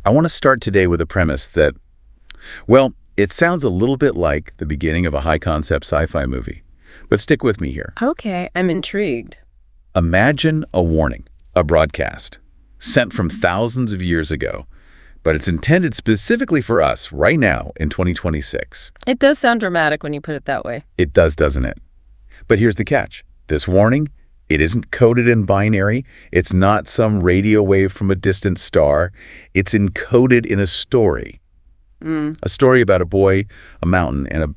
I want to start today with a premise that, well, it sounds a little bit like the beginning of a high-concept sci-fi movie. But stick with me here. Okay, I'm intrigued. Imagine a warning, a broadcast, sent from thousands of years ago, but it's intended specifically for us right now in 2026. It does sound dramatic when you put it that way. It does, doesn't it? But here's the catch. This warning, it isn't coded in binary. It's not some radio wave from a distant star. It's encoded in a story. A story about a boy, a mountain, and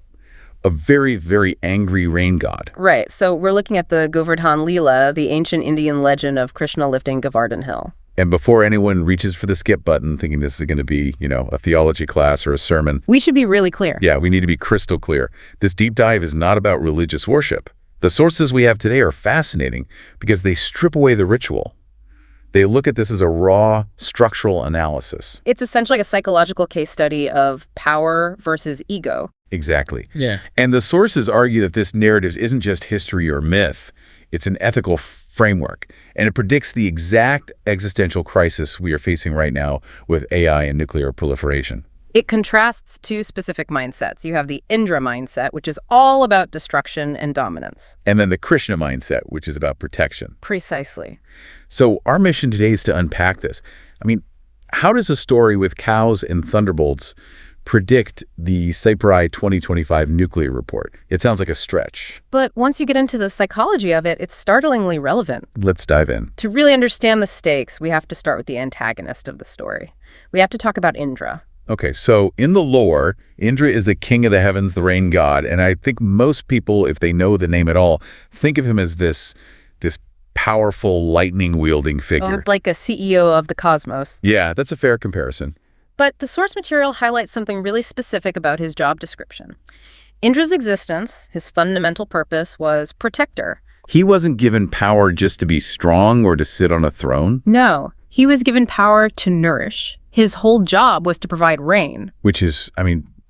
a very, very angry rain god. Right, so we're looking at the Govardhan Leela, the ancient Indian legend of Krishna lifting Govardhan Hill. And before anyone reaches for the skip button thinking this is going to be, a theology class or a sermon. We should be really clear. Yeah, we need to be crystal clear. This deep dive is not about religious worship. The sources we have today are fascinating because they strip away the ritual. They look at this as a raw structural analysis. It's essentially like a psychological case study of power versus ego. Exactly. Yeah. And the sources argue that this narrative isn't just history or myth. It's an ethical framework, and it predicts the exact existential crisis we are facing right now with AI and nuclear proliferation. It contrasts two specific mindsets. You have the Indra mindset, which is all about destruction and dominance. And then the Krishna mindset, which is about protection. Precisely. So our mission today is to unpack this. How does a story with cows and thunderbolts predict the Cypri 2025 nuclear report? It sounds like a stretch. But once you get into the psychology of it, it's startlingly relevant. Let's dive in. To really understand the stakes, we have to start with the antagonist of the story. We have to talk about Indra. Okay, so in the lore, Indra is the king of the heavens, the rain god, and I think most people, if they know the name at all, think of him as this powerful lightning-wielding figure. Like a CEO of the cosmos. Yeah, that's a fair comparison. But the source material highlights something really specific about his job description. Indra's existence, his fundamental purpose, was protector. He wasn't given power just to be strong or to sit on a throne. No, he was given power to nourish. His whole job was to provide rain. Which is,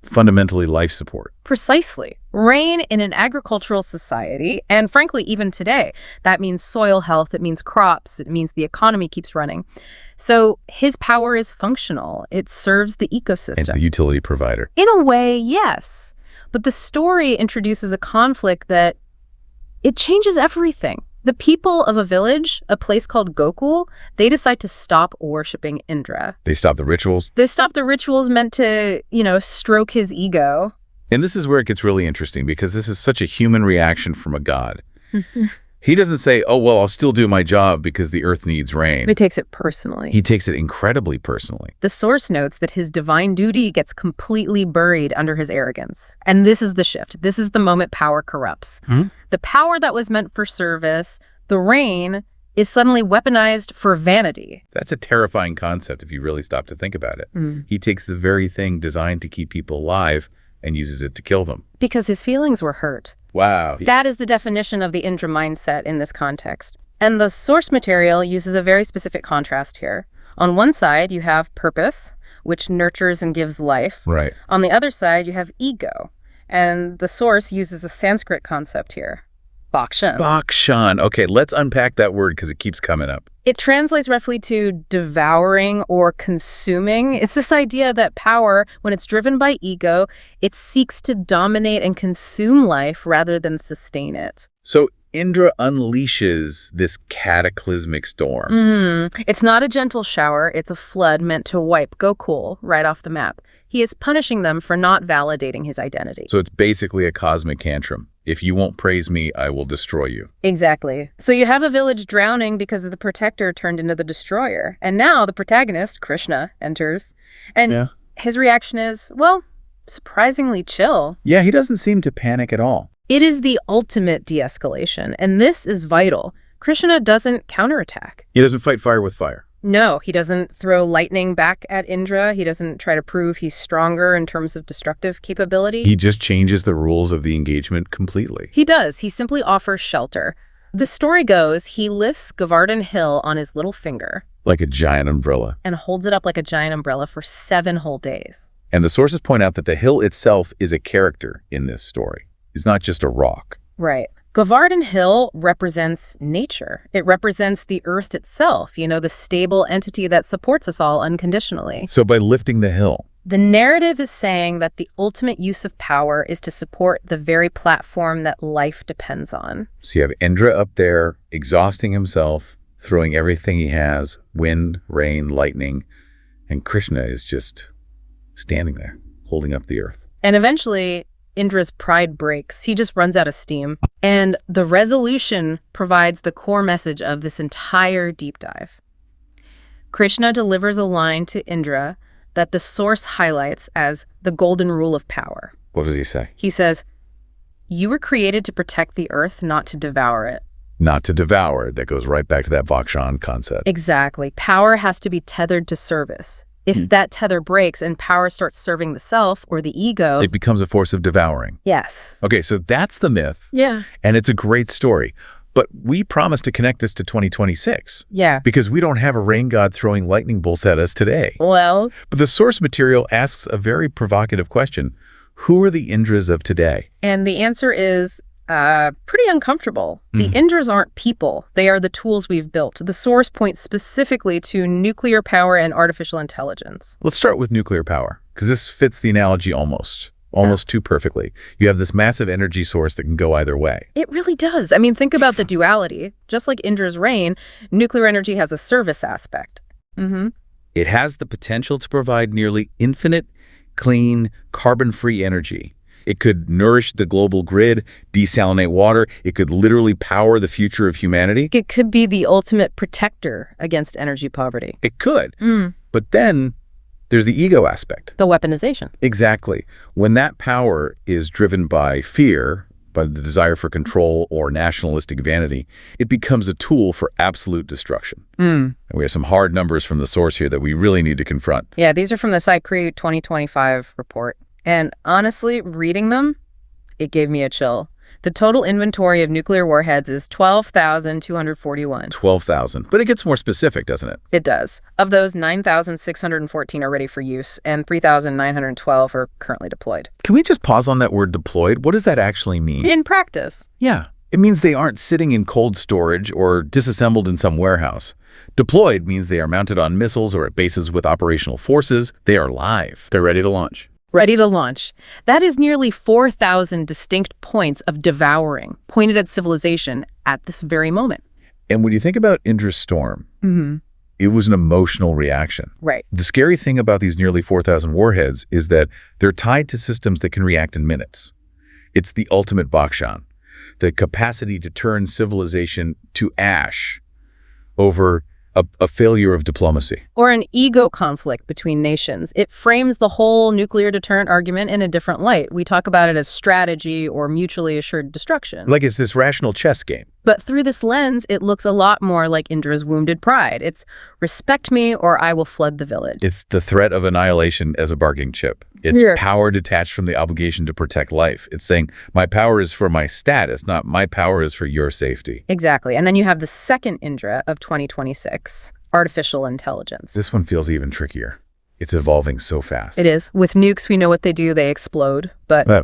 fundamentally life support. Precisely. Rain in an agricultural society, and frankly, even today, that means soil health, it means crops, it means the economy keeps running. So his power is functional. It serves the ecosystem. And the utility provider. In a way, yes. But the story introduces a conflict that it changes everything. The people of a village, a place called Gokul, they decide to stop worshiping Indra. They stop the rituals. They stop the rituals meant to, stroke his ego. And this is where it gets really interesting because this is such a human reaction from a god. He doesn't say, oh, well, I'll still do my job because the earth needs rain. He takes it personally. He takes it incredibly personally. The source notes that his divine duty gets completely buried under his arrogance. And this is the shift. This is the moment power corrupts. The power that was meant for service, the rain, is suddenly weaponized for vanity. That's a terrifying concept if you really stop to think about it. He takes the very thing designed to keep people alive and uses it to kill them. Because his feelings were hurt. Wow. That is the definition of the Indra mindset in this context. And the source material uses a very specific contrast here. On one side, you have purpose, which nurtures and gives life. Right. On the other side, you have ego. And the source uses a Sanskrit concept here, Bhakshan. Bhakshan. Okay, let's unpack that word because it keeps coming up. It translates roughly to devouring or consuming. It's this idea that power, when it's driven by ego, it seeks to dominate and consume life rather than sustain it. So Indra unleashes this cataclysmic storm. It's not a gentle shower. It's a flood meant to wipe Gokul right off the map. He is punishing them for not validating his identity. So it's basically a cosmic tantrum. If you won't praise me, I will destroy you. Exactly. So you have a village drowning because the protector turned into the destroyer. And now the protagonist, Krishna, enters. And his reaction is, well, surprisingly chill. Yeah, he doesn't seem to panic at all. It is the ultimate de-escalation. And this is vital. Krishna doesn't counterattack. He doesn't fight fire with fire. No, he doesn't throw lightning back at Indra. He doesn't try to prove he's stronger in terms of destructive capability. He just changes the rules of the engagement completely. He does. He simply offers shelter. The story goes, he lifts Govardhan Hill on his little finger. Like a giant umbrella. And holds it up like a giant umbrella for 7 whole days. And the sources point out that the hill itself is a character in this story. It's not just a rock. Right. Govardhan Hill represents nature. It represents the earth itself, the stable entity that supports us all unconditionally. So by lifting the hill, The narrative is saying that the ultimate use of power is to support the very platform that life depends on. so you have Indra up there exhausting himself, throwing everything he has, wind, rain, lightning, and Krishna is just standing there, holding up the earth. And eventually, Indra's pride breaks. He just runs out of steam. And the resolution provides the core message of this entire deep dive. Krishna delivers a line to Indra that the source highlights as the golden rule of power. What does he say? He says, "You were created to protect the earth, not to devour it." Not to devour it. That goes right back to that Vakshan concept. Exactly. Power has to be tethered to service. If that tether breaks and power starts serving the self or the ego, It becomes a force of devouring. yes. Okay, so that's the myth, Yeah. and it's a great story. But we promised to connect this to 2026 Yeah. because we don't have a rain god throwing lightning bolts at us today. Well, But the source material asks a very provocative question. Who are the Indras of today? and the answer is pretty uncomfortable. The Indras aren't people. They are the tools we've built. The source points specifically to nuclear power and artificial intelligence. Let's start with nuclear power, because this fits the analogy almost too perfectly. You have this massive energy source that can go either way. It really does. I mean, think about the duality. Just like Indra's reign, nuclear energy has a service aspect. It has the potential to provide nearly infinite, clean, carbon-free energy. It could nourish the global grid, desalinate water. It could literally power the future of humanity. It could be the ultimate protector against energy poverty. It could. But then there's the ego aspect. The weaponization. Exactly. When that power is driven by fear, by the desire for control or nationalistic vanity, it becomes a tool for absolute destruction. And we have some hard numbers from the source here that we really need to confront. Yeah, these are from the CyPRI 2025 report. And honestly, reading them, it gave me a chill. The total inventory of nuclear warheads is 12,241. 12,000. But it gets more specific, doesn't it? It does. Of those, 9,614 are ready for use, and 3,912 are currently deployed. Can we just pause on that word deployed? What does that actually mean? In practice. Yeah. It means they aren't sitting in cold storage or disassembled in some warehouse. Deployed means they are mounted on missiles or at bases with operational forces. They are live. They're ready to launch. Ready to launch. That is nearly 4,000 distinct points of devouring pointed at civilization at this very moment. And when you think about Indra's storm, it was an emotional reaction. Right. The scary thing about these nearly 4,000 warheads is that they're tied to systems that can react in minutes. It's the ultimate Bakshan, the capacity to turn civilization to ash over a failure of diplomacy. Or an ego conflict between nations. It frames the whole nuclear deterrent argument in a different light. We talk about it as strategy or mutually assured destruction. Like it's this rational chess game. But through this lens, it looks a lot more like Indra's wounded pride. It's respect me or I will flood the village. It's the threat of annihilation as a bargaining chip. It's Yeah. power detached from the obligation to protect life. It's saying, my power is for my status, not my power is for your safety. Exactly. And then you have the second Indra of 2026, artificial intelligence. This one feels even trickier. It's evolving so fast. It is. With nukes, we know what they do. They explode. But Yeah.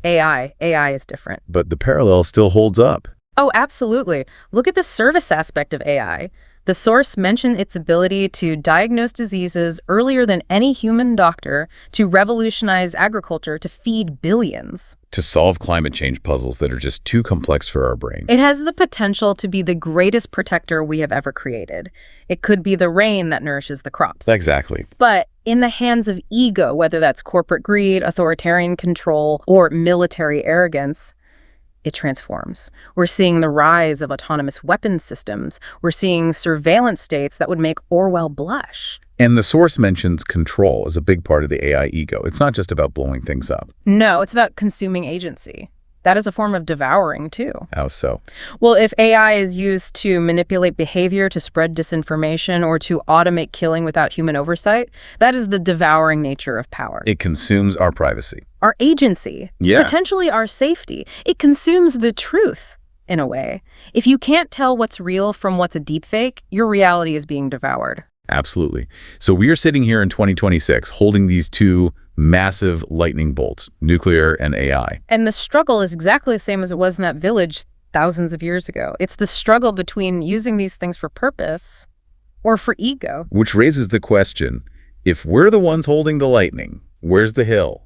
AI is different. But the parallel still holds up. Oh, absolutely. Look at the service aspect of AI. The source mentioned its ability to diagnose diseases earlier than any human doctor, to revolutionize agriculture, to feed billions. To solve climate change puzzles that are just too complex for our brain. It has the potential to be the greatest protector we have ever created. It could be the rain that nourishes the crops. Exactly. But in the hands of ego, whether that's corporate greed, authoritarian control, or military arrogance, it transforms. We're seeing the rise of autonomous weapons systems. We're seeing surveillance states that would make Orwell blush. And the source mentions control as a big part of the AI ego. It's not just about blowing things up. No, it's about consuming agency. That is a form of devouring, too. How so? Well, if AI is used to manipulate behavior, to spread disinformation, or to automate killing without human oversight, that is the devouring nature of power. It consumes our privacy. Our agency, Yeah. potentially our safety. It consumes the truth, in a way. If you can't tell what's real from what's a deepfake, your reality is being devoured. Absolutely. So we are sitting here in 2026 holding these two massive lightning bolts, nuclear and AI. And the struggle is exactly the same as it was in that village thousands of years ago. It's the struggle between using these things for purpose or for ego. Which raises the question, if we're the ones holding the lightning, where's the hill?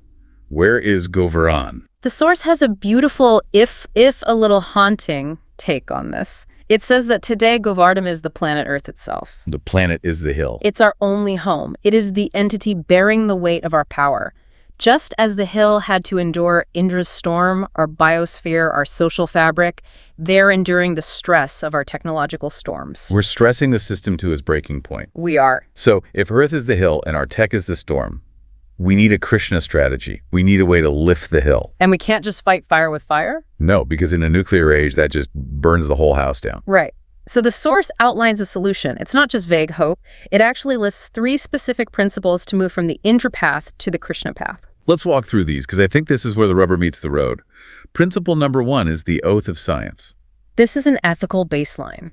Where is Govaran? The source has a beautiful, if a little haunting, take on this. It says that today Govardhan is the planet Earth itself. The planet is the hill. It's our only home. It is the entity bearing the weight of our power. Just as the hill had to endure Indra's storm, our biosphere, our social fabric, they're enduring the stress of our technological storms. We're stressing the system to its breaking point. We are. So if Earth is the hill and our tech is the storm, we need a Krishna strategy. We need a way to lift the hill. And we can't just fight fire with fire? No, because in a nuclear age, that just burns the whole house down. Right. So the source outlines a solution. It's not just vague hope. It actually lists 3 specific principles to move from the Indra path to the Krishna path. Let's walk through these, because I think this is where the rubber meets the road. Principle number 1 is the oath of science. This is an ethical baseline.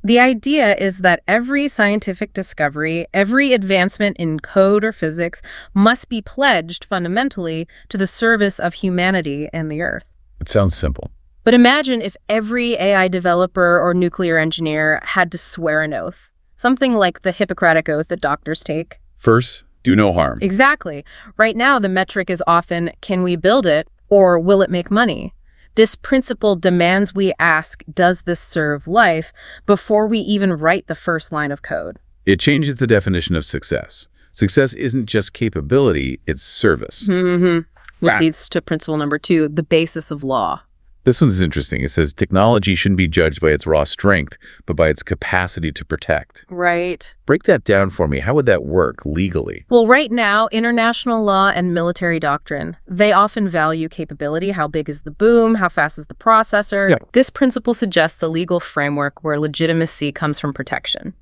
The idea is that every scientific discovery, every advancement in code or physics must be pledged fundamentally to the service of humanity and the Earth. It sounds simple. But imagine if every AI developer or nuclear engineer had to swear an oath, something like the Hippocratic Oath that doctors take. First, do no harm. Exactly. Right now, the metric is often, can we build it or will it make money? This principle demands we ask, does this serve life, before we even write the first line of code. It changes the definition of success. Success isn't just capability, it's service. Which leads to principle number 2, the basis of law. This one's interesting. It says technology shouldn't be judged by its raw strength, but by its capacity to protect. Right. Break that down for me. How would that work legally? Well, right now, international law and military doctrine, they often value capability. How big is the boom? How fast is the processor? Yeah. This principle suggests a legal framework where legitimacy comes from protection.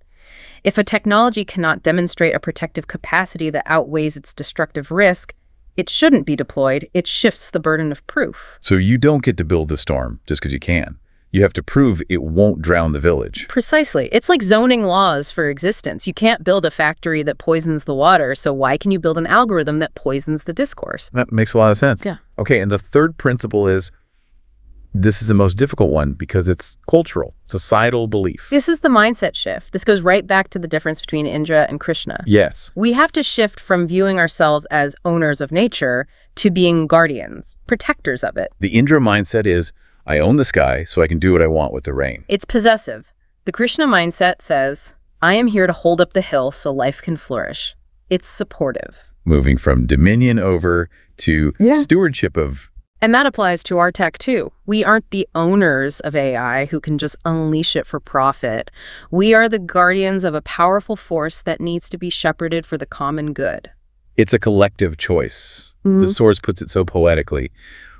If a technology cannot demonstrate a protective capacity that outweighs its destructive risk, it shouldn't be deployed. It shifts the burden of proof. So you don't get to build the storm just because you can. You have to prove it won't drown the village. Precisely. It's like zoning laws for existence. You can't build a factory that poisons the water, so why can you build an algorithm that poisons the discourse? That makes a lot of sense. Yeah. Okay, and the third principle is, this is the most difficult one because it's cultural, societal belief. This is the mindset shift. This goes right back to the difference between Indra and Krishna. Yes. We have to shift from viewing ourselves as owners of nature to being guardians, protectors of it. The Indra mindset is, I own the sky, so I can do what I want with the rain. It's possessive. The Krishna mindset says, I am here to hold up the hill so life can flourish. It's supportive. Moving from dominion over to stewardship of. And that applies to our tech, too. We aren't the owners of AI who can just unleash it for profit. We are the guardians of a powerful force that needs to be shepherded for the common good. It's a collective choice. The source puts it so poetically.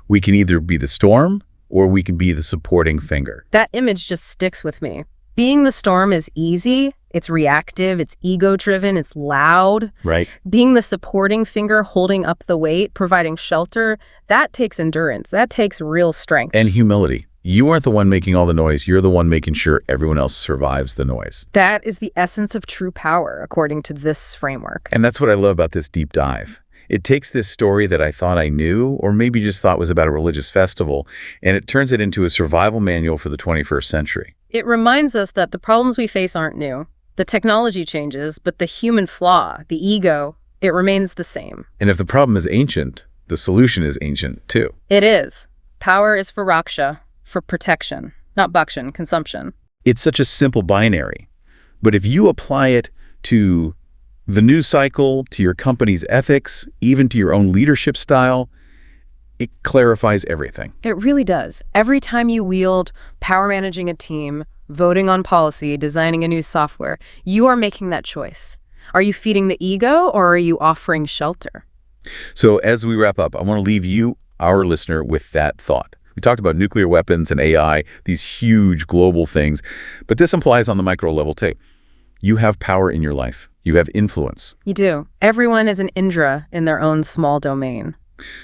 We can either be the storm or we can be the supporting finger. That image just sticks with me. Being the storm is easy. It's reactive. It's ego-driven. It's loud. Right. Being the supporting finger, holding up the weight, providing shelter, that takes endurance. That takes real strength. And humility. You aren't the one making all the noise. You're the one making sure everyone else survives the noise. That is the essence of true power, according to this framework. And that's what I love about this deep dive. It takes this story that I thought I knew, or maybe just thought was about a religious festival, and it turns it into a survival manual for the 21st century. It reminds us that the problems we face aren't new. The technology changes, but the human flaw, the ego, it remains the same. And if the problem is ancient, the solution is ancient too. It is. Power is for raksha, for protection, not bhakshan, consumption. It's such a simple binary. But if you apply it to the news cycle, to your company's ethics, even to your own leadership style, it clarifies everything. It really does. Every time you wield power managing a team, voting on policy, designing a new software, you are making that choice. Are you feeding the ego or are you offering shelter? So as we wrap up, I want to leave you, our listener, with that thought. We talked about nuclear weapons and AI, these huge global things, but this implies on the micro level too. You have power in your life. You have influence. You do. Everyone is an Indra in their own small domain.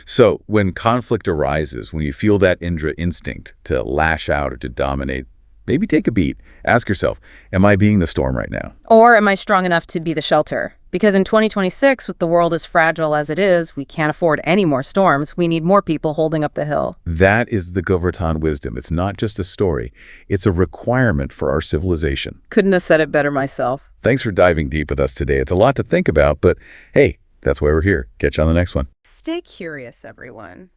So when conflict arises, when you feel that Indra instinct to lash out or to dominate, maybe take a beat. Ask yourself, am I being the storm right now? Or am I strong enough to be the shelter? Because in 2026, with the world as fragile as it is, we can't afford any more storms. We need more people holding up the hill. That is the Govardhan wisdom. It's not just a story. It's a requirement for our civilization. Couldn't have said it better myself. Thanks for diving deep with us today. It's a lot to think about, but hey, that's why we're here. Catch you on the next one. Stay curious, everyone,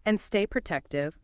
and stay protective.